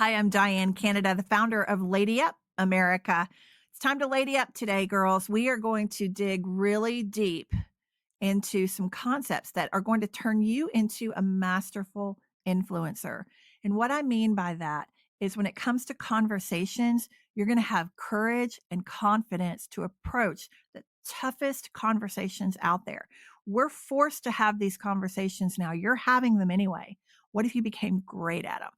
Hi, I'm Diane, Canada, the founder of Lady Up America. It's time to lady up today, girls. We are going to dig really deep into some concepts that are going to turn you into a masterful influencer. And what I mean by that is when it comes to conversations, you're going to have courage and confidence to approach the toughest conversations out there. We're forced to have these conversations now. You're having them anyway. What if you became great at them?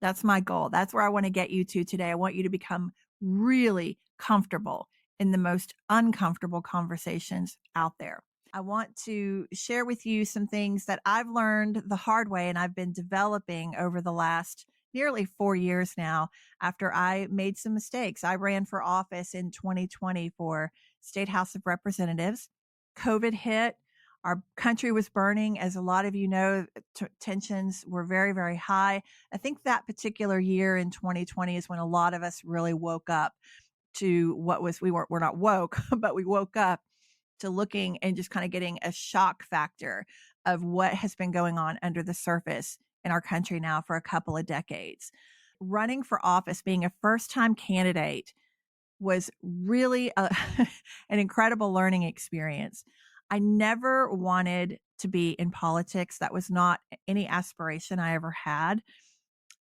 That's my goal. That's where I want to get you to today. I want you to become really comfortable in the most uncomfortable conversations out there. I want to share with you some things that I've learned the hard way and I've been developing over the last nearly 4 years now after I made some mistakes. I ran for office in 2020 for State House of Representatives. COVID hit. Our country was burning. As a lot of you know, tensions were very, very high. I think that particular year in 2020 is when a lot of us really woke up to what was, we're not woke, but we woke up to looking and just kind of getting a shock factor of what has been going on under the surface in our country now for a couple of decades. Running for office, being a first-time candidate was really an incredible learning experience. I never wanted to be in politics. That was not any aspiration I ever had.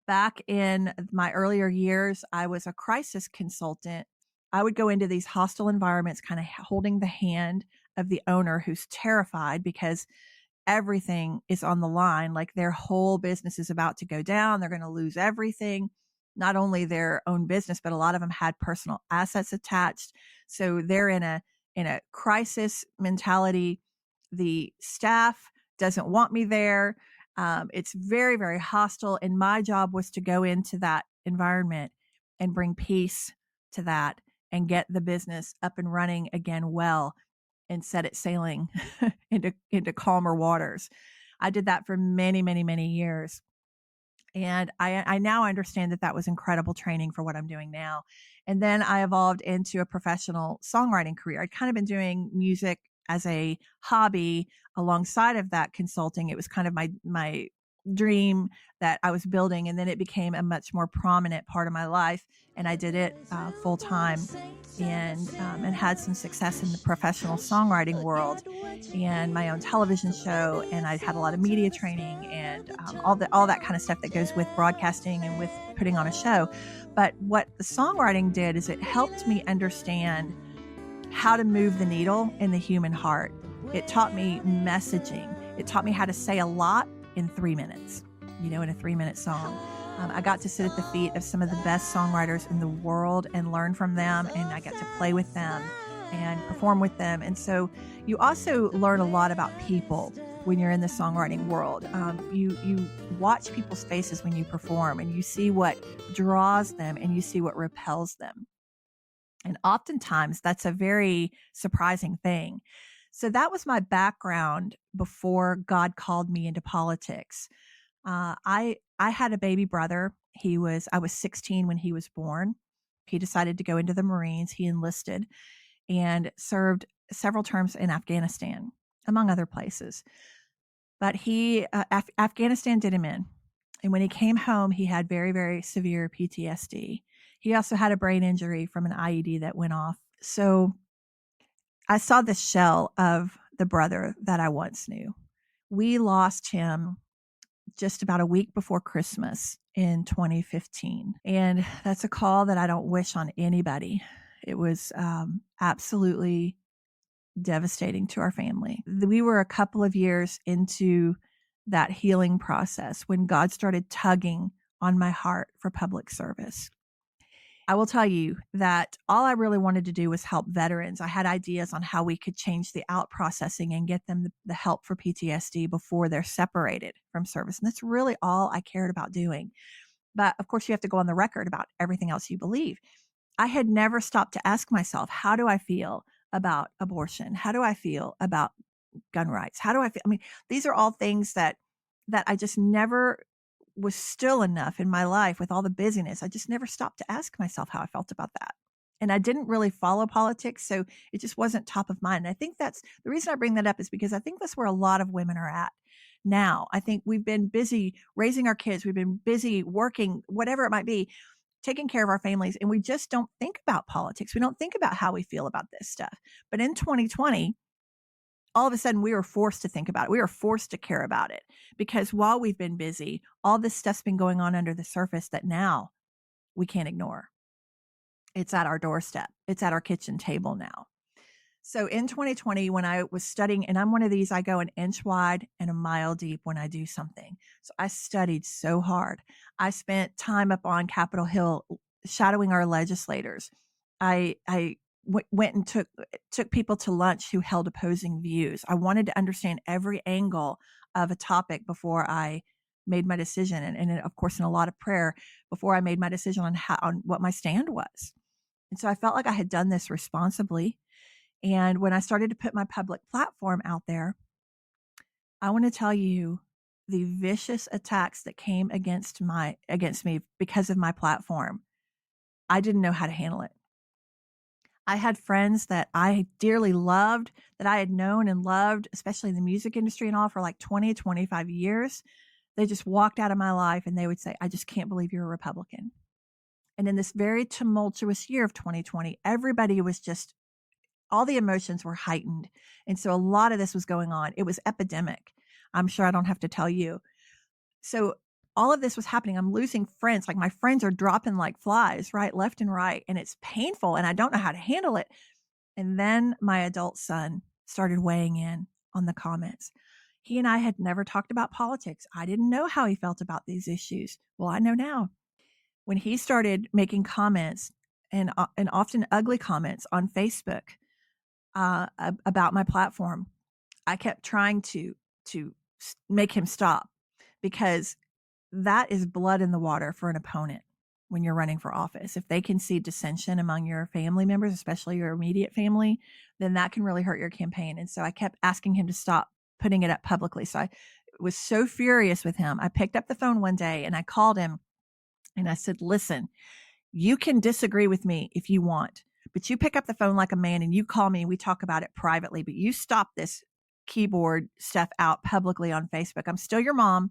Back in my earlier years, I was a crisis consultant. I would go into these hostile environments, kind of holding the hand of the owner who's terrified because everything is on the line. Like their whole business is about to go down. They're going to lose everything, not only their own business, but a lot of them had personal assets attached. So they're in a crisis mentality. The staff doesn't want me there. It's very, very hostile. And my job was to go into that environment and bring peace to that and get the business up and running again well and set it sailing into calmer waters. I did that for many, many, many years. And I now understand that was incredible training for what I'm doing now. And then I evolved into a professional songwriting career. I'd kind of been doing music as a hobby alongside of that consulting. It was kind of my dream that I was building. And then it became a much more prominent part of my life. And I did it full time and had some success in the professional songwriting world and my own television show. And I had a lot of media training and all that kind of stuff that goes with broadcasting and with putting on a show. But what the songwriting did is it helped me understand how to move the needle in the human heart. It taught me messaging. It taught me how to say a lot in 3 minutes, in a 3-minute song. I got to sit at the feet of some of the best songwriters in the world and learn from them. And I got to play with them and perform with them. And so you also learn a lot about people when you're in the songwriting world. You watch people's faces when you perform and you see what draws them and you see what repels them. And oftentimes that's a very surprising thing. So that was my background before God called me into politics. I had a baby brother. I was 16 when he was born. He decided to go into the Marines. He enlisted and served several terms in Afghanistan, among other places. But Afghanistan did him in. And when he came home, he had very, very severe PTSD. He also had a brain injury from an IED that went off. So I saw the shell of the brother that I once knew. We lost him just about a week before Christmas in 2015. And that's a call that I don't wish on anybody. It was absolutely devastating to our family. We were a couple of years into that healing process when God started tugging on my heart for public service. I will tell you that all I really wanted to do was help veterans. I had ideas on how we could change the out processing and get them the help for PTSD before they're separated from service. And that's really all I cared about doing. But of course, you have to go on the record about everything else you believe. I had never stopped to ask myself, how do I feel about abortion? How do I feel about gun rights? How do I feel? I mean, these are all things that I just never was still enough in my life with all the busyness. I just never stopped to ask myself how I felt about that. And I didn't really follow politics, so it just wasn't top of mind. And I think that's the reason I bring that up is because I think that's where a lot of women are at. now. I think we've been busy raising our kids. We've been busy working, whatever it might be, taking care of our families. And we just don't think about politics. We don't think about how we feel about this stuff. But in 2020, all of a sudden we were forced to think about it. We were forced to care about it because while we've been busy, all this stuff's been going on under the surface that now we can't ignore. It's at our doorstep. It's at our kitchen table now. So in 2020, when I was studying, and I'm one of these, I go an inch wide and a mile deep when I do something. So I studied so hard. I spent time up on Capitol Hill shadowing our legislators. I went and took people to lunch who held opposing views. I wanted to understand every angle of a topic before I made my decision. And of course, in a lot of prayer before I made my decision on what my stand was. And so I felt like I had done this responsibly. And when I started to put my public platform out there, I want to tell you the vicious attacks that came against me because of my platform. I didn't know how to handle it. I had friends that I dearly loved, that I had known and loved, especially in the music industry and all, for like 20, 25 years. They just walked out of my life and they would say, I just can't believe you're a Republican. And in this very tumultuous year of 2020, everybody was just, all the emotions were heightened. And so a lot of this was going on. It was epidemic. I'm sure I don't have to tell you. So all of this was happening. I'm losing friends. Like my friends are dropping like flies, right, left and right. And it's painful. And I don't know how to handle it. And then my adult son started weighing in on the comments. He and I had never talked about politics. I didn't know how he felt about these issues. Well, I know now. When he started making comments and often ugly comments on Facebook about my platform, I kept trying to make him stop, because that is blood in the water for an opponent when you're running for office. If they can see dissension among your family members, especially your immediate family, then that can really hurt your campaign. And so I kept asking him to stop putting it up publicly. So I was so furious with him. I picked up the phone one day and I called him and I said, listen, you can disagree with me if you want, but you pick up the phone like a man and you call me and we talk about it privately, but you stop this keyboard stuff out publicly on Facebook. I'm still your mom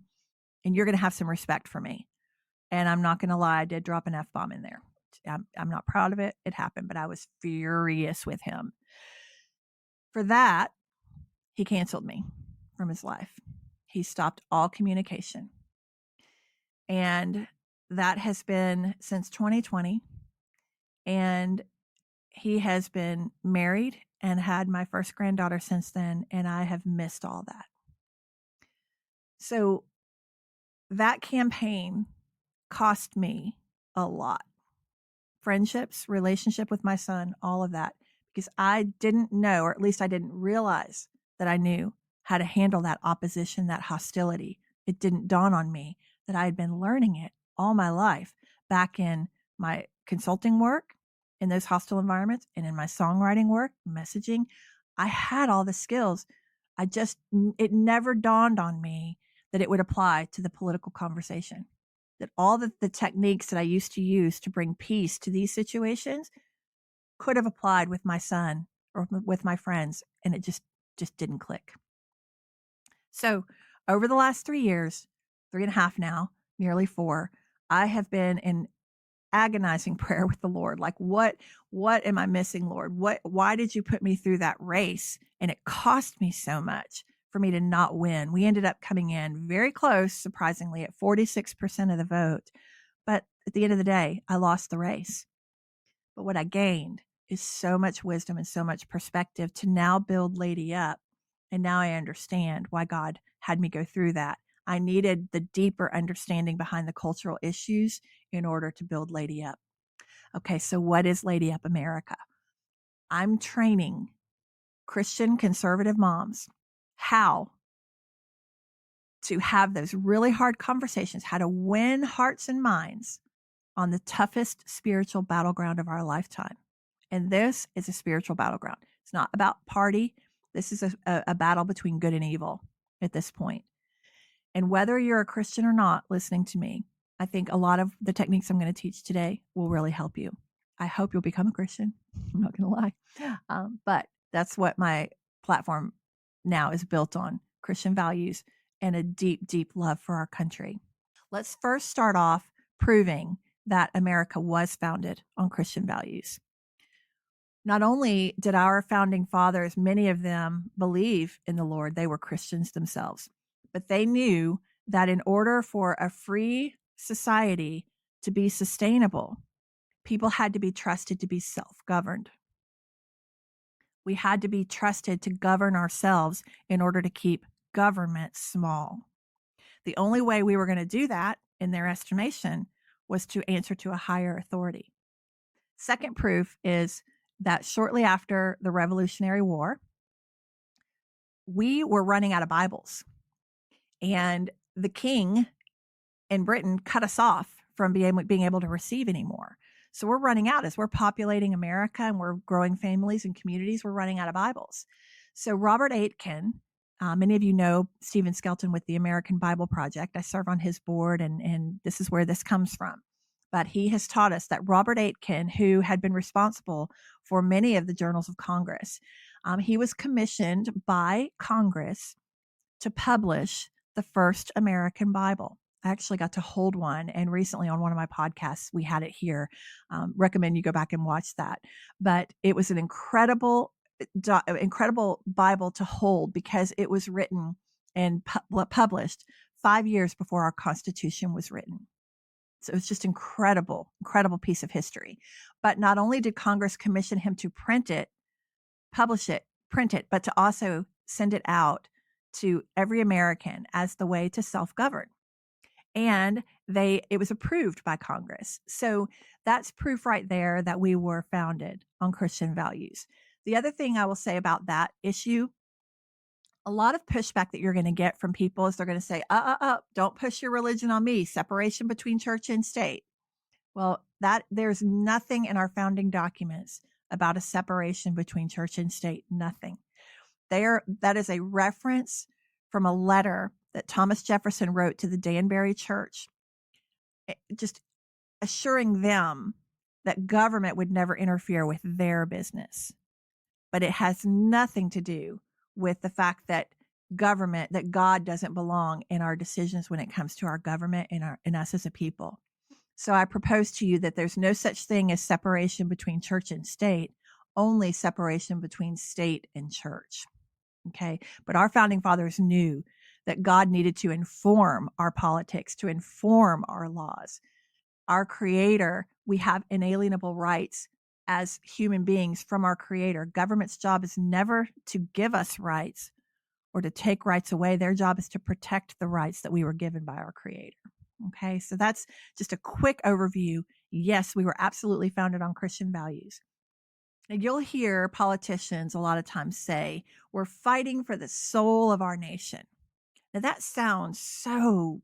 and you're going to have some respect for me. And I'm not going to lie, I did drop an F-bomb in there. I'm not proud of it. It happened, but I was furious with him. For that, he canceled me from his life. He stopped all communication. And that has been since 2020. And he has been married and had my first granddaughter since then. And I have missed all that. So that campaign cost me a lot. Friendships, relationship with my son, all of that, because I didn't know, or at least I didn't realize that I knew how to handle that opposition, that hostility. It didn't dawn on me that I had been learning it all my life back in my consulting work, in those hostile environments, and in my songwriting work, messaging. I had all the skills. It never dawned on me that it would apply to the political conversation. That all the techniques that I used to use to bring peace to these situations could have applied with my son or with my friends, and it just didn't click. So over the last 3 years, 3.5 now, nearly 4, I have been in agonizing prayer with the Lord. Like, what am I missing, Lord? Why did you put me through that race? And it cost me so much for me to not win. We ended up coming in very close, surprisingly, at 46% of the vote. But at the end of the day, I lost the race. But what I gained is so much wisdom and so much perspective to now build Lady Up. And now I understand why God had me go through that. I needed the deeper understanding behind the cultural issues in order to build Lady Up. Okay, so what is Lady Up America? I'm training Christian conservative moms how to have those really hard conversations, how to win hearts and minds on the toughest spiritual battleground of our lifetime. And this is a spiritual battleground. It's not about party. This is a battle between good and evil at this point. And whether you're a Christian or not listening to me, I think a lot of the techniques I'm going to teach today will really help you. I hope you'll become a Christian. I'm not going to lie. But that's what my platform now is built on: Christian values and a deep, deep love for our country. Let's first start off proving that America was founded on Christian values. Not only did our founding fathers, many of them, believe in the Lord, they were Christians themselves, but they knew that in order for a free society to be sustainable, people had to be trusted to be self-governed. We had to be trusted to govern ourselves in order to keep government small. The only way we were going to do that, in their estimation, was to answer to a higher authority. Second proof is that shortly after the Revolutionary War, we were running out of Bibles, and the king in Britain cut us off from being able to receive anymore. So we're running out as we're populating America and we're growing families and communities. We're running out of Bibles. So Robert Aitken, many of you know Stephen Skelton with the American Bible Project. I serve on his board, and this is where this comes from. But he has taught us that Robert Aitken, who had been responsible for many of the journals of Congress, he was commissioned by Congress to publish the first American Bible. I actually got to hold one, and recently on one of my podcasts, we had it here. Recommend you go back and watch that. But it was an incredible Bible to hold because it was written and published 5 years before our Constitution was written. So it was just incredible piece of history. But not only did Congress commission him to print it, publish it, print it, but to also send it out to every American as the way to self-govern. And it was approved by Congress. So that's proof right there that we were founded on Christian values. The other thing I will say about that issue, a lot of pushback that you're going to get from people is they're going to say, don't push your religion on me, separation between church and state. Well, there's nothing in our founding documents about a separation between church and state, nothing. That is a reference from a letter that Thomas Jefferson wrote to the Danbury Church, just assuring them that government would never interfere with their business. But it has nothing to do with the fact that God doesn't belong in our decisions when it comes to our government and us as a people. So I propose to you that there's no such thing as separation between church and state, only separation between state and church. Okay. But our founding fathers knew that God needed to inform our politics, to inform our laws. Our Creator, we have inalienable rights as human beings from our Creator. Government's job is never to give us rights or to take rights away. Their job is to protect the rights that we were given by our Creator. Okay. So that's just a quick overview. Yes, we were absolutely founded on Christian values. And you'll hear politicians a lot of times say, we're fighting for the soul of our nation. Now that sounds so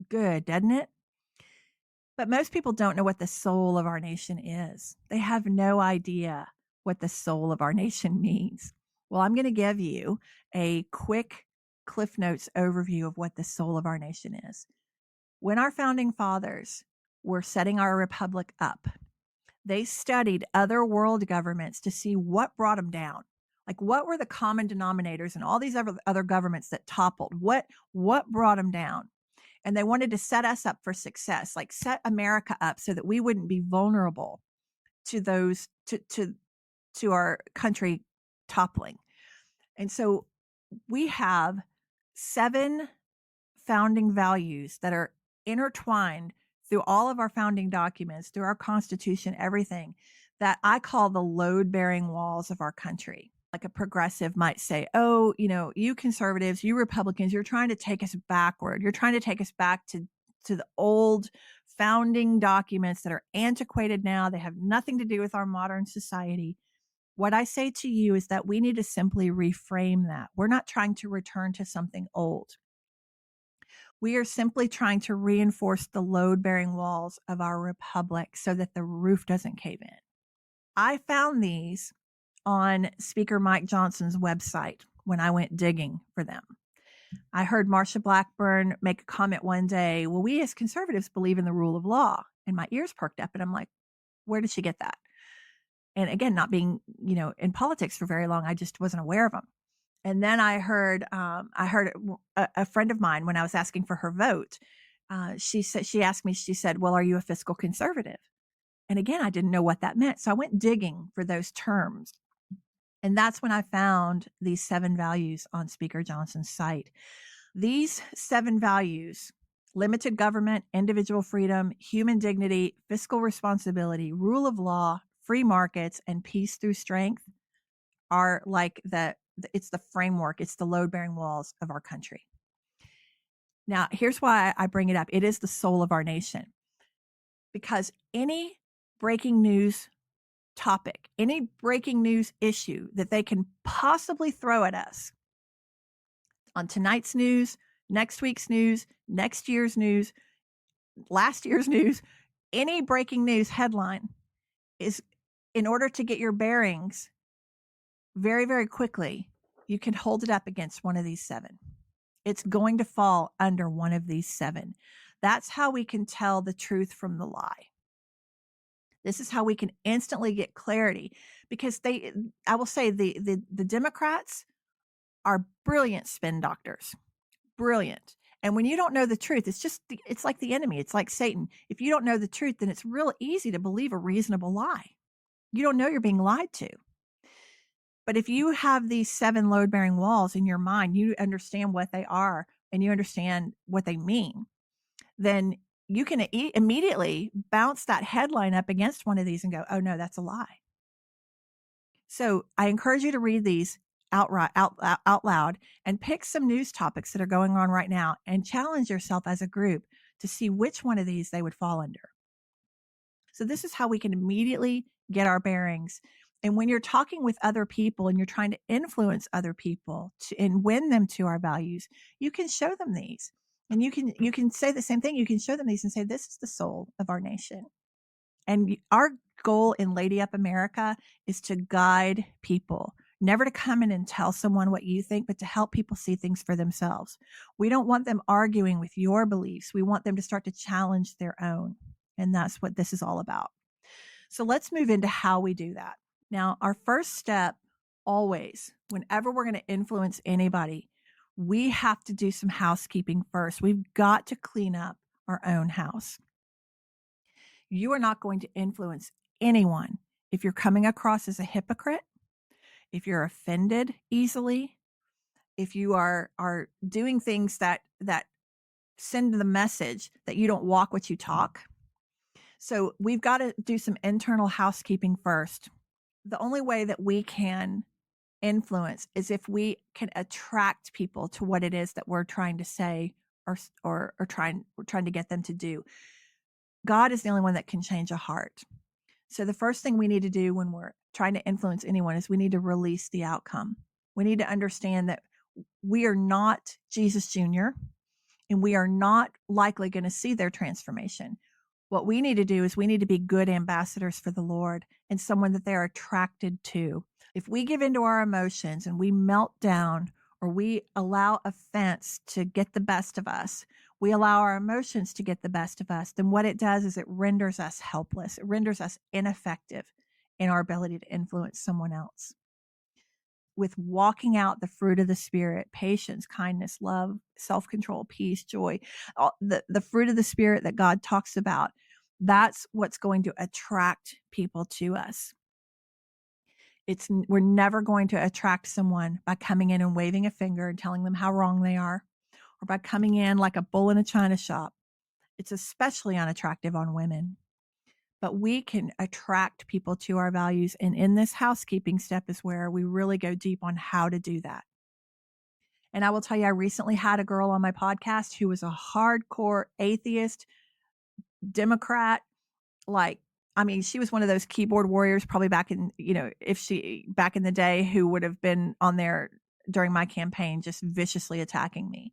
good, doesn't it? But most people don't know what the soul of our nation is. They have no idea what the soul of our nation means. Well, I'm going to give you a quick Cliff Notes overview of what the soul of our nation is. When our founding fathers were setting our republic up, they studied other world governments to see what brought them down. Like, what were the common denominators in all these other governments that toppled? What brought them down? And they wanted to set us up for success, like set America up so that we wouldn't be vulnerable to those, to our country toppling. And so we have 7 founding values that are intertwined through all of our founding documents, through our Constitution, everything, that I call the load-bearing walls of our country. Like a progressive might say, oh, you conservatives, you Republicans, you're trying to take us backward. You're trying to take us back to the old founding documents that are antiquated now. They have nothing to do with our modern society. What I say to you is that we need to simply reframe that. We're not trying to return to something old. We are simply trying to reinforce the load-bearing walls of our republic so that the roof doesn't cave in. I found these on Speaker Mike Johnson's website when I went digging for them. I heard Marsha Blackburn make a comment one day, well, we as conservatives believe in the rule of law. And my ears perked up and I'm like, where did she get that? And again, not being, in politics for very long, I just wasn't aware of them. And then I heard a friend of mine, when I was asking for her vote, she asked me, she said, well, are you a fiscal conservative? And again, I didn't know what that meant. So I went digging for those terms. And that's when I found these 7 values on Speaker Johnson's site. These 7 values: limited government, individual freedom, human dignity, fiscal responsibility, rule of law, free markets, and peace through strength, are like it's the framework, it's the load-bearing walls of our country. Now, here's why I bring it up. It is the soul of our nation. Because any breaking news topic, any breaking news issue that they can possibly throw at us on tonight's news, next week's news, next year's news, last year's news, any breaking news headline is, in order to get your bearings very, very quickly, you can hold it up against one of these 7. It's going to fall under one of these 7. That's how we can tell the truth from the lie. This is how we can instantly get clarity, because I will say the Democrats are brilliant spin doctors, brilliant. And when you don't know the truth, it's like the enemy. It's like Satan. If you don't know the truth, then it's real easy to believe a reasonable lie. You don't know you're being lied to. But if you have these 7 load-bearing walls in your mind, you understand what they are and you understand what they mean, then you can immediately bounce that headline up against one of these and go, oh no, that's a lie. So I encourage you to read these out loud and pick some news topics that are going on right now and challenge yourself as a group to see which one of these they would fall under. So this is how we can immediately get our bearings. And when you're talking with other people and you're trying to influence other people and win them to our values, you can show them these. And you can say the same thing. You can show them these and say, this is the soul of our nation. And our goal in Lady Up America is to guide people, never to come in and tell someone what you think, but to help people see things for themselves. We don't want them arguing with your beliefs. We want them to start to challenge their own. And that's what this is all about. So let's move into how we do that. Now, our first step always, whenever we're going to influence anybody, we have to do some housekeeping first. We've got to clean up our own house. You are not going to influence anyone if you're coming across as a hypocrite, if you're offended easily, if you are doing things that send the message that you don't walk what you talk. So we've got to do some internal housekeeping first. The only way that we can influence is if we can attract people to what it is that we're trying to say or trying to get them to do. God is the only one that can change a heart. So the first thing we need to do when we're trying to influence anyone is we need to release the outcome. We need to understand that we are not Jesus Jr., and we are not likely going to see their transformation. What we need to do is we need to be good ambassadors for the Lord and someone that they're attracted to. If we give into our emotions and we melt down or we allow offense to get the best of us, we allow our emotions to get the best of us, then what it does is it renders us helpless. It renders us ineffective in our ability to influence someone else. With walking out the fruit of the Spirit, patience, kindness, love, self-control, peace, joy, the fruit of the Spirit that God talks about, that's what's going to attract people to us. We're never going to attract someone by coming in and waving a finger and telling them how wrong they are, or by coming in like a bull in a china shop. It's especially unattractive on women. But we can attract people to our values. And in this housekeeping step is where we really go deep on how to do that. And I will tell you, I recently had a girl on my podcast who was a hardcore atheist, Democrat. She was one of those keyboard warriors probably back in the day who would have been on there during my campaign, just viciously attacking me.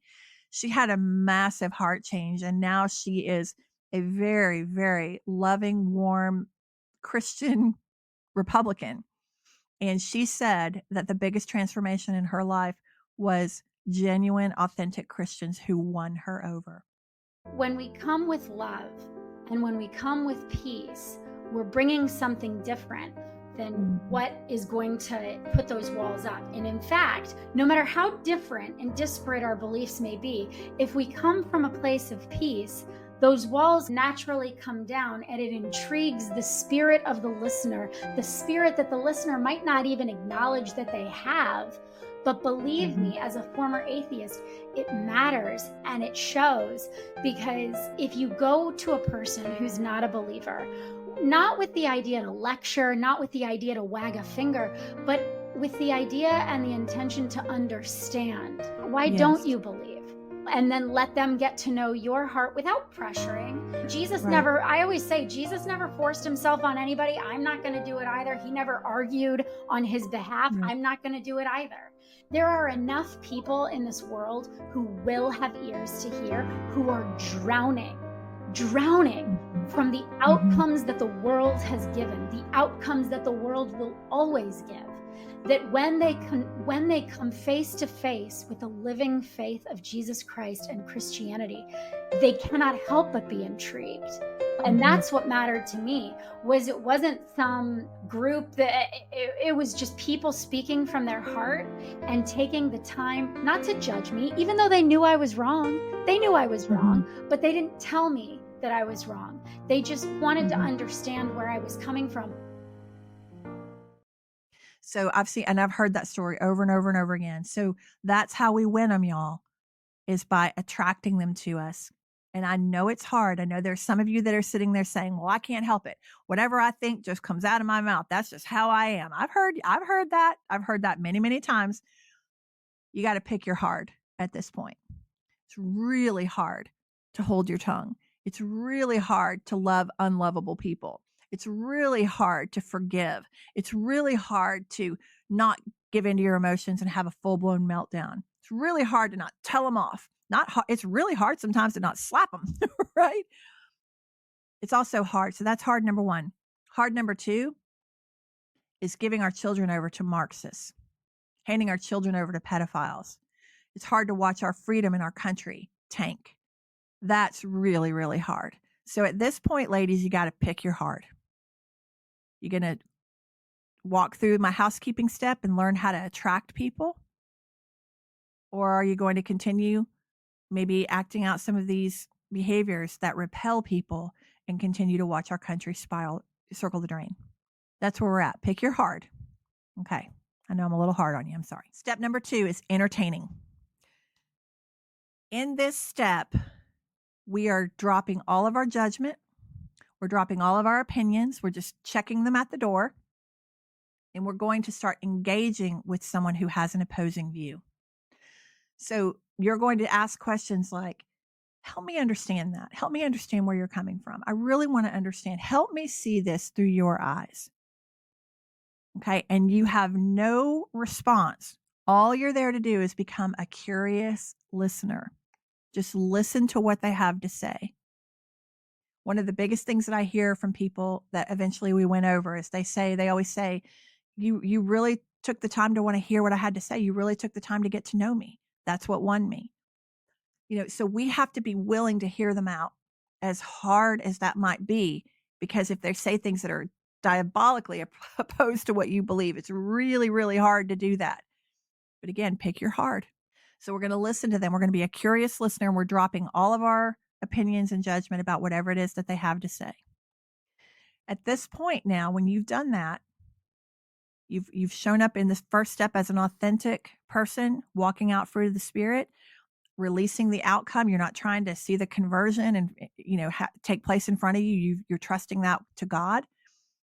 She had a massive heart change, and now she is a very, very loving, warm Christian Republican. And she said that the biggest transformation in her life was genuine, authentic Christians who won her over. When we come with love and when we come with peace, we're bringing something different. than what is going to put those walls up. And in fact, no matter how different and disparate our beliefs may be, if we come from a place of peace, those walls naturally come down, and it intrigues the spirit of the listener, the spirit that the listener might not even acknowledge that they have. But believe me, as a former atheist, it matters and it shows, because if you go to a person who's not a believer, not with the idea to lecture, not with the idea to wag a finger, but with the idea and the intention to understand, why don't you believe? And then let them get to know your heart without pressuring. Jesus never, I always say, Jesus never forced himself on anybody. I'm not going to do it either. He never argued on his behalf. I'm not going to do it either. There are enough people in this world who will have ears to hear, who are drowning from the outcomes that the world has given, the outcomes that the world will always give. That when they come face to face with the living faith of Jesus Christ and Christianity, they cannot help but be intrigued. And that's what mattered to me, was it wasn't some group, that it was just people speaking from their heart and taking the time not to judge me, even though they knew I was wrong. They knew I was wrong, but they didn't tell me that I was wrong. They just wanted to understand where I was coming from. So I've seen, and I've heard that story over and over and over again. So that's how we win them, y'all, is by attracting them to us. And I know it's hard. I know there's some of you that are sitting there saying, well, I can't help it. Whatever I think just comes out of my mouth. That's just how I am. I've heard that. I've heard that many, many times. You got to pick your heart at this point. It's really hard to hold your tongue. It's really hard to love unlovable people. It's really hard to forgive. It's really hard to not give into your emotions and have a full-blown meltdown. It's really hard to not tell them off. It's really hard sometimes to not slap them, right? It's also hard. So that's hard number one. Hard number two is giving our children over to Marxists, handing our children over to pedophiles. It's hard to watch our freedom in our country tank. That's really, really hard. So at this point, ladies, you got to pick your heart. You're going to walk through my housekeeping step and learn how to attract people? Or are you going to continue maybe acting out some of these behaviors that repel people and continue to watch our country circle the drain? That's where we're at. Pick your heart. Okay. I know I'm a little hard on you. I'm sorry. Step number 2 is entertaining. In this step, we are dropping all of our judgment. We're dropping all of our opinions. We're just checking them at the door. And we're going to start engaging with someone who has an opposing view. So you're going to ask questions like, help me understand that. Help me understand where you're coming from. I really want to understand. Help me see this through your eyes. Okay. And you have no response. All you're there to do is become a curious listener. Just listen to what they have to say. One of the biggest things that I hear from people that eventually we went over is they always say, you really took the time to want to hear what I had to say. You really took the time to get to know me. That's what won me. So we have to be willing to hear them out, as hard as that might be, because if they say things that are diabolically opposed to what you believe, it's really, really hard to do that. But again, pick your heart. So we're going to listen to them. We're going to be a curious listener, and we're dropping all of our opinions and judgment about whatever it is that they have to say. At this point now, when you've done that, you've shown up in this first step as an authentic person, walking out fruit of the Spirit, releasing the outcome. You're not trying to see the conversion and take place in front of you. You're trusting that to God.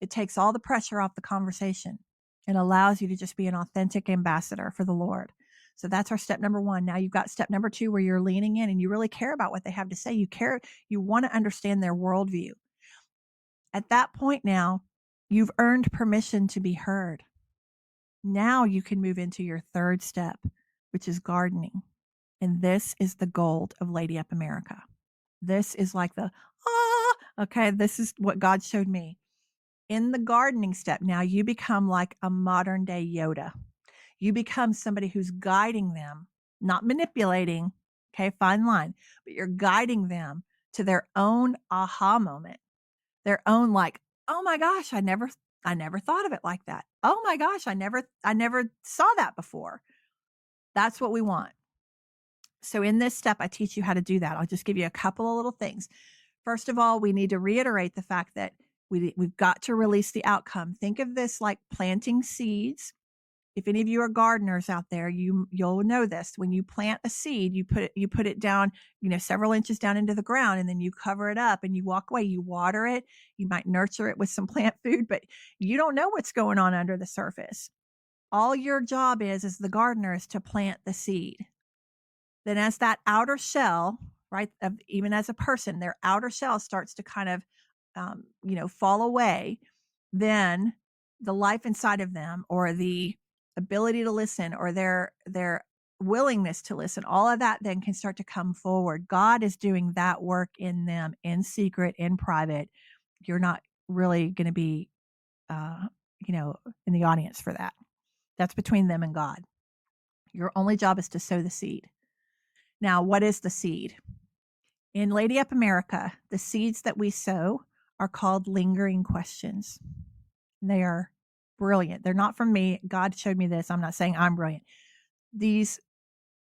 It takes all the pressure off the conversation and allows you to just be an authentic ambassador for the Lord. So that's our step number 1. Now you've got step number 2, where you're leaning in and you really care about what they have to say. You want to understand their worldview. At that point now, you've earned permission to be heard. Now you can move into your third step, which is gardening. And this is the gold of Lady Up America. This is like this is what God showed me. In the gardening step, now you become like a modern day Yoda. You become somebody who's guiding them, not manipulating, okay, fine line, but you're guiding them to their own aha moment, their own like, oh my gosh, I never I never thought of it like that. Oh my gosh, I never saw that before. That's what we want. So in this step, I teach you how to do that. I'll just give you a couple of little things. First of all, we need to reiterate the fact that we've got to release the outcome. Think of this like planting seeds. If any of you are gardeners out there, you'll know this. When you plant a seed, you put it down, several inches down into the ground, and then you cover it up and you walk away. You water it. You might nurture it with some plant food, but you don't know what's going on under the surface. All your job is as the gardener is to plant the seed. Then as that outer shell, right, even as a person, their outer shell starts to kind of, fall away, then the life inside of them, or the ability to listen, or their willingness to listen, all of that then can start to come forward. God is doing that work in them in secret, in private. You're not really going to be, in the audience for that. That's between them and God. Your only job is to sow the seed. Now, what is the seed? In Lady Up America, the seeds that we sow are called lingering questions. They are brilliant. They're not from me. God showed me this. I'm not saying I'm brilliant. These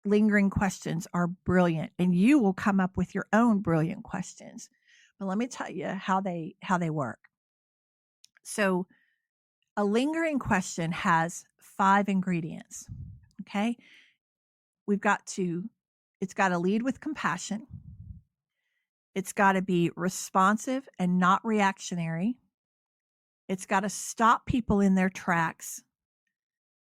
lingering questions are brilliant, and you will come up with your own brilliant questions. But let me tell you how they work. So a lingering question has 5 ingredients. Okay. It's got to lead with compassion. It's got to be responsive and not reactionary. It's got to stop people in their tracks.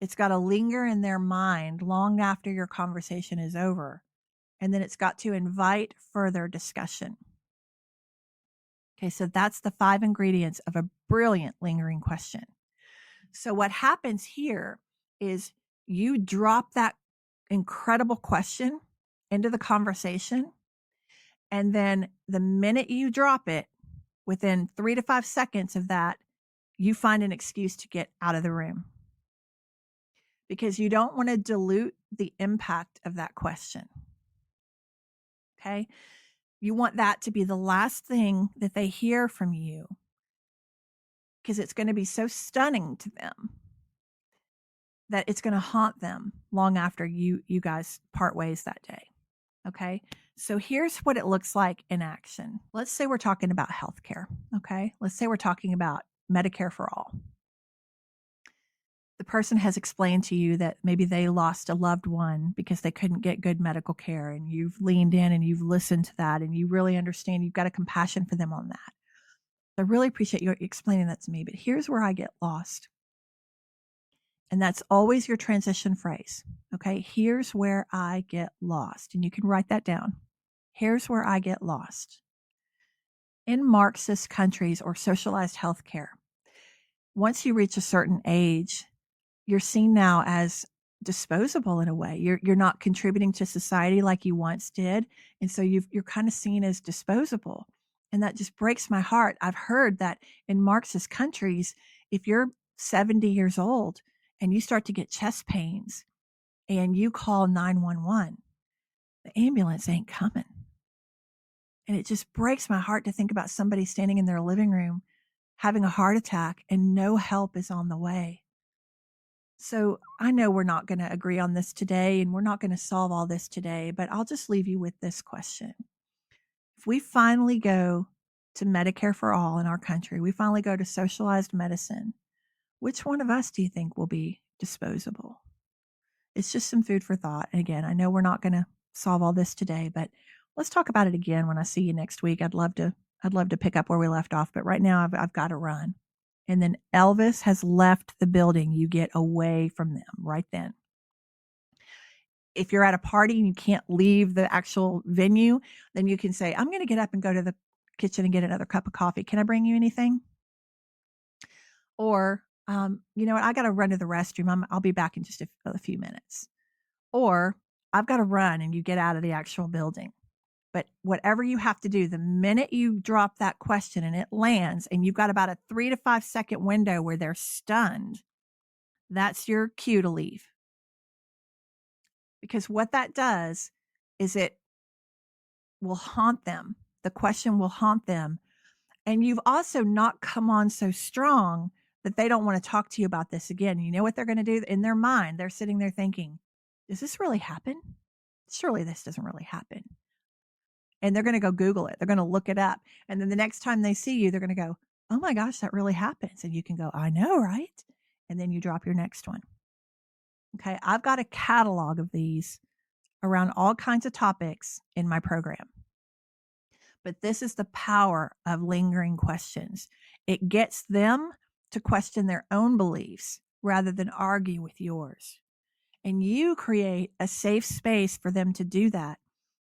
It's got to linger in their mind long after your conversation is over. And then it's got to invite further discussion. Okay, so that's the 5 ingredients of a brilliant lingering question. So what happens here is you drop that incredible question into the conversation. And then the minute you drop it, within 3 to 5 seconds of that, you find an excuse to get out of the room. Because you don't want to dilute the impact of that question. Okay? You want that to be the last thing that they hear from you, because it's going to be so stunning to them that it's going to haunt them long after you guys part ways that day. Okay? So here's what it looks like in action. Let's say we're talking about healthcare. Okay? Let's say we're talking about Medicare for all. The person has explained to you that maybe they lost a loved one because they couldn't get good medical care, and you've leaned in and you've listened to that, and you really understand. You've got a compassion for them on that. I really appreciate you explaining that to me, but here's where I get lost. And that's always your transition phrase. Okay, here's where I get lost. And you can write that down. Here's where I get lost. In Marxist countries or socialized healthcare, once you reach a certain age, you're seen now as disposable in a way. You're not contributing to society like you once did. And so you're kind of seen as disposable. And that just breaks my heart. I've heard that in Marxist countries, if you're 70 years old and you start to get chest pains and you call 911, the ambulance ain't coming. And it just breaks my heart to think about somebody standing in their living room having a heart attack and no help is on the way. So I know we're not going to agree on this today, and we're not going to solve all this today, but I'll just leave you with this question. If we finally go to Medicare for all in our country, we finally go to socialized medicine, which one of us do you think will be disposable? It's just some food for thought. And again, I know we're not going to solve all this today, but let's talk about it again when I see you next week. I'd love to pick up where we left off, but right now I've got to run. And then Elvis has left the building. You get away from them right then. If you're at a party and you can't leave the actual venue, then you can say, I'm going to get up and go to the kitchen and get another cup of coffee. Can I bring you anything? Or, you know what? I got to run to the restroom. I'll be back in just a few minutes. Or I've got to run, and you get out of the actual building. But whatever you have to do, the minute you drop that question and it lands, and you've got about a 3 to 5 second window where they're stunned, that's your cue to leave. Because what that does is it will haunt them. The question will haunt them. And you've also not come on so strong that they don't want to talk to you about this again. You know what they're going to do? In their mind, they're sitting there thinking, does this really happen? Surely this doesn't really happen. And they're going to go Google it. They're going to look it up. And then the next time they see you, they're going to go, oh my gosh, that really happens. And you can go, I know, right? And then you drop your next one. Okay. I've got a catalog of these around all kinds of topics in my program. But this is the power of lingering questions. It gets them to question their own beliefs rather than argue with yours. And you create a safe space for them to do that.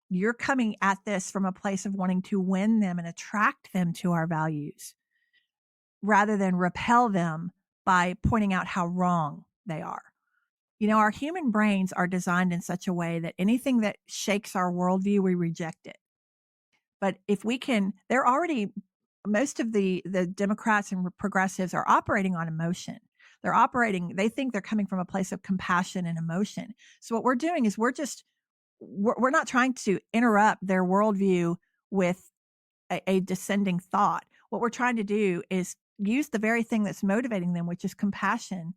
You're coming at this from a place of wanting to win them and attract them to our values rather than repel them by pointing out how wrong they are. You know, our human brains are designed in such a way that anything that shakes our worldview, we reject it. But if we can, they're already, most of the Democrats and progressives are operating on emotion. They're operating, they think they're coming from a place of compassion and emotion. So what we're doing is we're not trying to interrupt their worldview with a descending thought. What we're trying to do is use the very thing that's motivating them, which is compassion.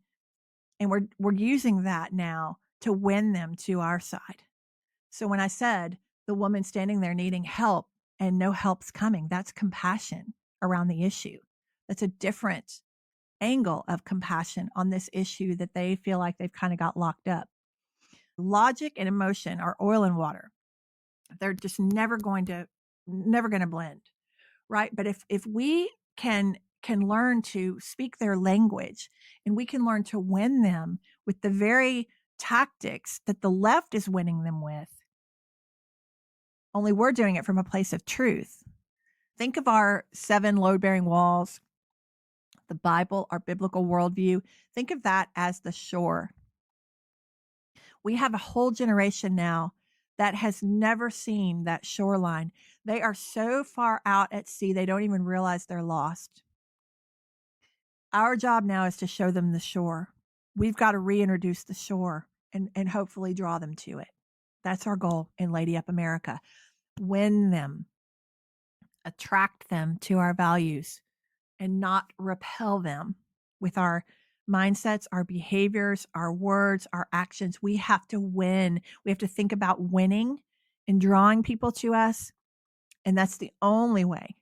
And we're using that now to win them to our side. So when I said the woman standing there needing help and no help's coming, that's compassion around the issue. That's a different angle of compassion on this issue that they feel like they've kind of got locked up. Logic and emotion are oil and water. They're just never going to blend, right? But if we can learn to speak their language and we can learn to win them with the very tactics that the left is winning them with, only we're doing it from a place of truth. Think of our 7 load-bearing walls, the Bible, our biblical worldview. Think of that as the shore. We have a whole generation now that has never seen that shoreline. They are so far out at sea, they don't even realize they're lost. Our job now is to show them the shore. We've got to reintroduce the shore and hopefully draw them to it. That's our goal in Lady Up America. Win them, attract them to our values, and not repel them with our mindsets, our behaviors, our words, our actions. We have to win. We have to think about winning and drawing people to us. And that's the only way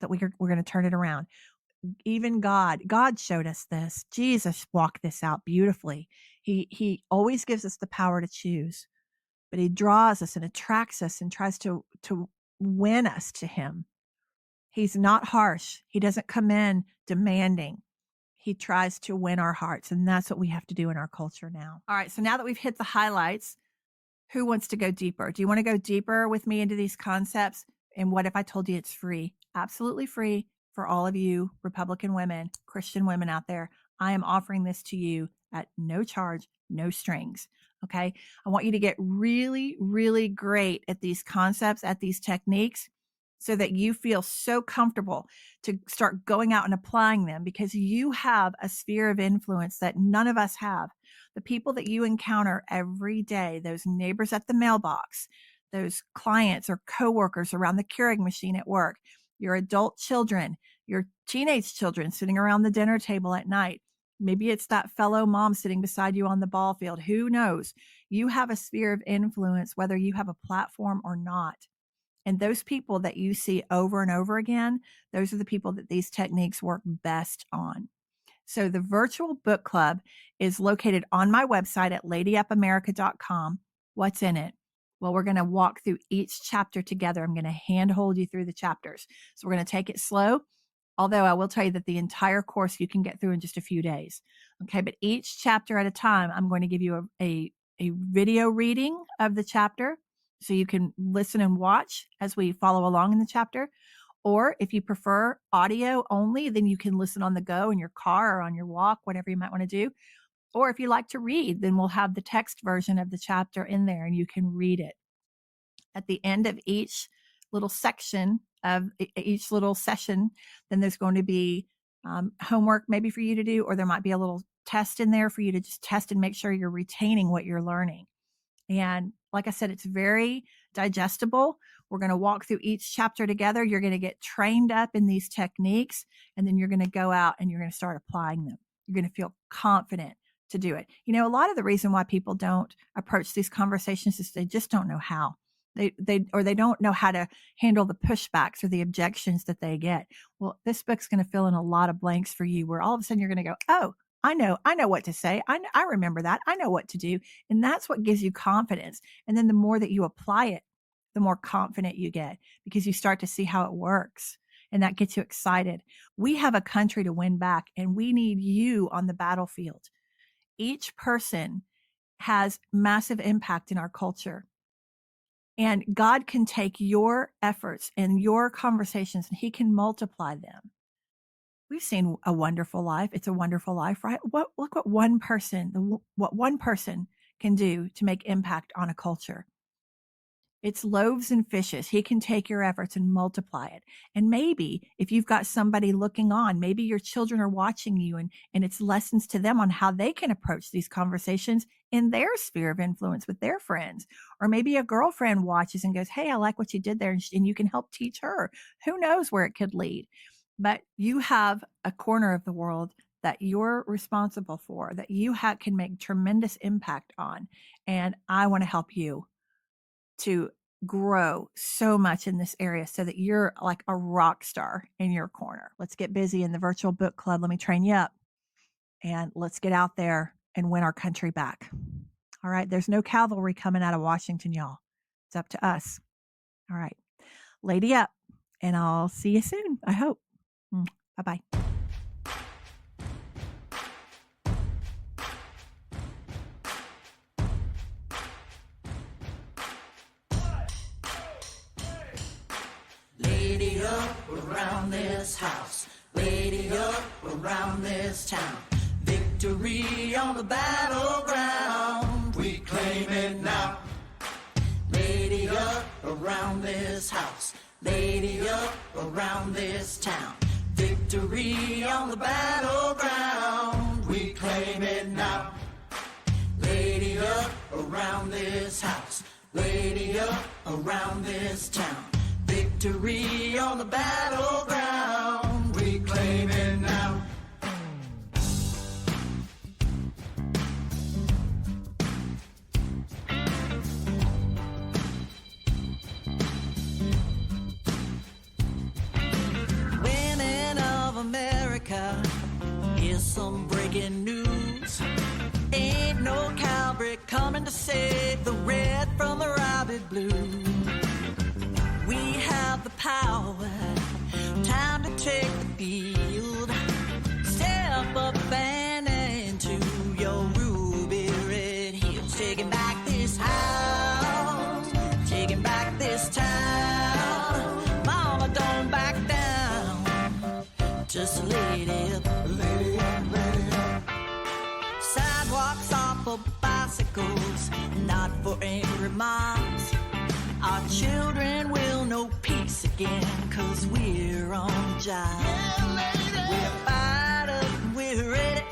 that we're going to turn it around. Even God showed us this. Jesus walked this out beautifully. He always gives us the power to choose, but he draws us and attracts us and tries to win us to him. He's not harsh. He doesn't come in demanding. He tries to win our hearts, and that's what we have to do in our culture now. All right, so now that we've hit the highlights, who wants to go deeper? Do you want to go deeper with me into these concepts? And what if I told you it's free? Absolutely free for all of you Republican women, Christian women out there. I am offering this to you at no charge, no strings. Okay. I want you to get really, really great at these concepts, at these techniques, so that you feel so comfortable to start going out and applying them, because you have a sphere of influence that none of us have. The people that you encounter every day, those neighbors at the mailbox, those clients or coworkers around the Keurig machine at work, your adult children, your teenage children sitting around the dinner table at night. Maybe it's that fellow mom sitting beside you on the ball field. Who knows? You have a sphere of influence, whether you have a platform or not. And those people that you see over and over again, those are the people that these techniques work best on. So the virtual book club is located on my website at ladyupamerica.com. What's in it? Well, we're going to walk through each chapter together. I'm going to handhold you through the chapters. So we're going to take it slow. Although I will tell you that the entire course you can get through in just a few days. Okay. But each chapter at a time, I'm going to give you a video reading of the chapter, so you can listen and watch as we follow along in the chapter. Or if you prefer audio only, then you can listen on the go in your car or on your walk, whatever you might want to do. Or if you like to read, then we'll have the text version of the chapter in there and you can read it. At the end of each little section of each little session, then there's going to be homework maybe for you to do, or there might be a little test in there for you to just test and make sure you're retaining what you're learning. And like I said, it's very digestible. We're going to walk through each chapter together. You're going to get trained up in these techniques, and then you're going to go out and you're going to start applying them. You're going to feel confident to do it. You know, a lot of the reason why people don't approach these conversations is they just don't know how. They don't know how to handle the pushbacks or the objections that they get. Well, this book's going to fill in a lot of blanks for you, where all of a sudden you're going to go, oh, I know what to say. I remember that. I know what to do. And that's what gives you confidence. And then the more that you apply it, the more confident you get, because you start to see how it works. And that gets you excited. We have a country to win back, and we need you on the battlefield. Each person has massive impact in our culture. And God can take your efforts and your conversations, and he can multiply them. We've seen A Wonderful Life. It's a wonderful life, right? Look what one person can do to make impact on a culture. It's loaves and fishes. He can take your efforts and multiply it. And maybe if you've got somebody looking on, maybe your children are watching you, and it's lessons to them on how they can approach these conversations in their sphere of influence with their friends. Or maybe a girlfriend watches and goes, hey, I like what you did there. And you can help teach her. Who knows where it could lead? But you have a corner of the world that you're responsible for, that you can make tremendous impact on. And I want to help you to grow so much in this area so that you're like a rock star in your corner. Let's get busy in the virtual book club. Let me train you up, and let's get out there and win our country back. All right. There's no cavalry coming out of Washington, y'all. It's up to us. All right. Lady up, and I'll see you soon. I hope. Bye-bye. Lady up around this house, lady up around this town. Victory on the battleground, we claim it now. Lady up around this house, lady up around this town. Victory on the battleground, we claim it now. Lady up around this house, lady up around this town. Victory on the battleground, we claim it now. Women of America, here's some breaking news. Ain't no cavalry coming to save the red from the rabid blue. We have the power, time to take the field. Step up and into your ruby red heels. Taking back this house, taking back this town. Mama, don't back down, just a lady up, lady up, lady up. Sidewalks are for bicycles, not for angry moms. Our children will know peace again, 'cause we're on the job. Yeah, we're fired up and we're ready,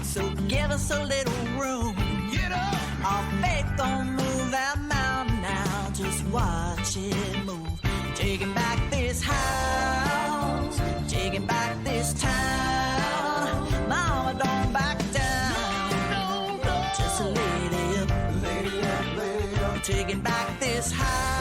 so give us a little room. Get up. Our faith don't move that mountain now, just watch it move. Taking back this house, taking back this town. Mama, don't back down, no. Just a lady up, lady up, lady up. Taking back this house.